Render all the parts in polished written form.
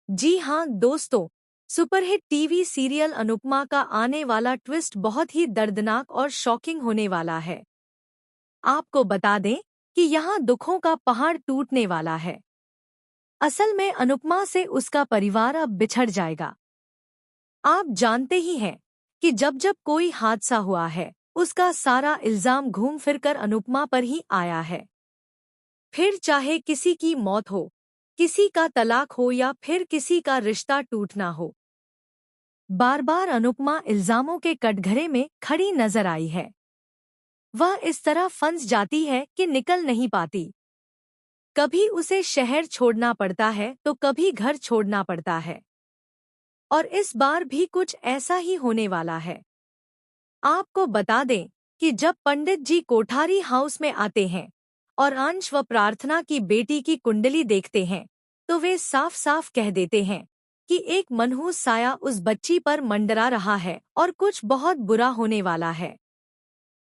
जी हाँ दोस्तों, superhit TV serial Anupama का आने वाला ट्विस्ट बहुत ही दर्दनाक और शॉकिंग होने वाला है। आपको बता दें कि यहाँ दुखों का पहाड़ टूटने वाला है। असल में अनुपमा से उसका परिवार अब बिछड़ जाएगा। आप जानते ही हैं कि जब जब कोई हादसा हुआ है, उसका सारा इल्जाम घूम फिरकर अनुपमा पर ही आया है। फिर चाहे किसी की मौत हो, किसी का तलाक हो या फिर किसी का रिश्ता टूटना हो, बार बार अनुपमा इल्जामों के कटघरे में खड़ी नजर आई है। वह इस तरह फंस जाती है कि निकल नहीं पाती। कभी उसे शहर छोड़ना पड़ता है तो कभी घर छोड़ना पड़ता है। और इस बार भी कुछ ऐसा ही होने वाला है। आपको बता दें कि जब पंडित जी कोठारी हाउस में आते हैं और अंश व प्रार्थना की बेटी की कुंडली देखते हैं, तो वे साफ साफ कह देते हैं कि एक मनहूस साया उस बच्ची पर मंडरा रहा है और कुछ बहुत बुरा होने वाला है।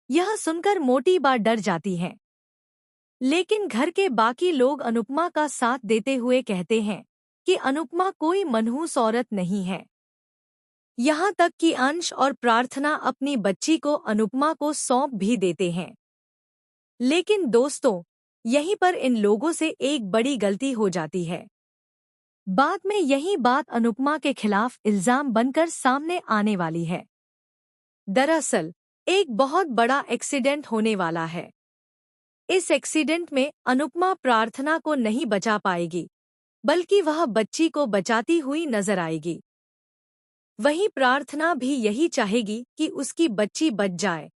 यह सुनकर मोटी बा डर जाती हैं। लेकिन घर के बाकी लोग अनुपमा का साथ देते हुए कहते हैं कि अनुपमा कोई मनहूस औरत नहीं है। यहाँ तक कि अंश और प्रार्थना अपनी बच्ची को अनुपमा को सौंप भी देते हैं। लेकिन दोस्तों, यहीं पर इन लोगों से एक बड़ी गलती हो जाती है। बाद में यही बात अनुपमा के खिलाफ इल्जाम बनकर सामने आने वाली है। दरअसल एक बहुत बड़ा एक्सीडेंट होने वाला है। इस एक्सीडेंट में अनुपमा प्रार्थना को नहीं बचा पाएगी, बल्कि वह बच्ची को बचाती हुई नजर आएगी। वहीं प्रार्थना भी यही चाहेगी कि उसकी बच्ची बच जाए,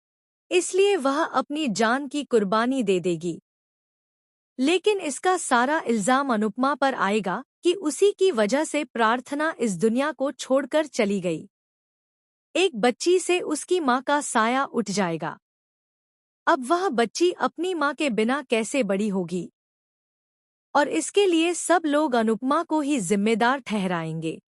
इसलिए वह अपनी जान की कुर्बानी दे देगी। लेकिन इसका सारा इल्जाम अनुपमा पर आएगा कि उसी की वजह से प्रार्थना इस दुनिया को छोड़कर चली गई। एक बच्ची से उसकी माँ का साया उठ जाएगा। अब वह बच्ची अपनी माँ के बिना कैसे बड़ी होगी? और इसके लिए सब लोग अनुपमा को ही जिम्मेदार ठहराएंगे।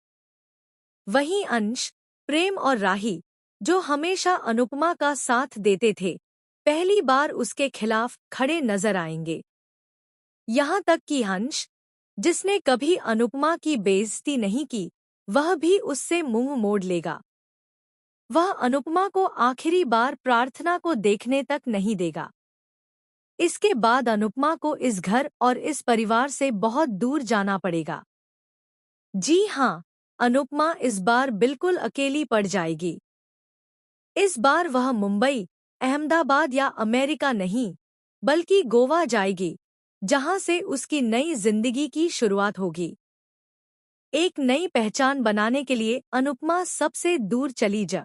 वहीं अंश, प्रेम और राही, जो हमेशा अनुपमा का साथ देते थे, पहली बार उसके खिलाफ खड़े नजर आएंगे। यहाँ तक कि अंश, जिसने कभी अनुपमा की बेइज्जती नहीं की, वह भी उससे मुंह मोड़ लेगा। वह अनुपमा को आखिरी बार प्रार्थना को देखने तक नहीं देगा। इसके बाद अनुपमा को इस घर और इस परिवार से बहुत दूर जाना पड़ेगा। जी हाँ, अनुपमा इस बार बिल्कुल अकेली पड़ जाएगी। इस बार वह मुंबई, अहमदाबाद या अमेरिका नहीं, बल्कि गोवा जाएगी, जहां से उसकी नई जिंदगी की शुरुआत होगी। एक नई पहचान बनाने के लिए अनुपमा सबसे दूर चली जा